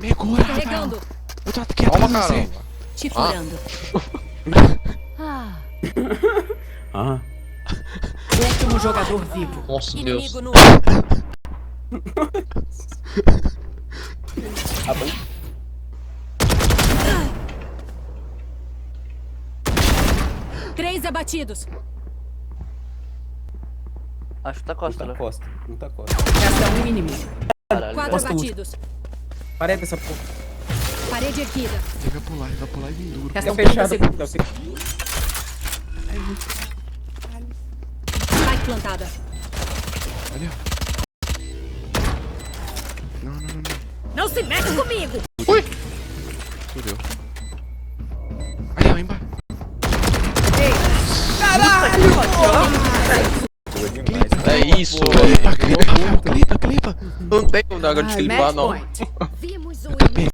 Pegou, Rafael. Carregando. Eu tô aqui Calma, atrás de você. caramba. Te furando. Ah. Ah. Último jogador vivo. Nossa, Deus. Inimigo no... Tá bom. Três abatidos. Acho que tá Um costa, tá né? costa. Um tá costa. Resta um inimigo. Caralho. Quatro Posta abatidos. Parei dessa porra. Parede erguida. Ele vai pular e vir duro. Restam Fica 30 fechado. segundos. Fica- Spike plantada. Olha. Não, não, não, não. Não se mete comigo. Fudeu. Ali, ó, embaixo. Boa demais. É isso, Clipa, velho. clipa, clipa. Não tem um negócio de clipar, não. Vimos o Eu tapei.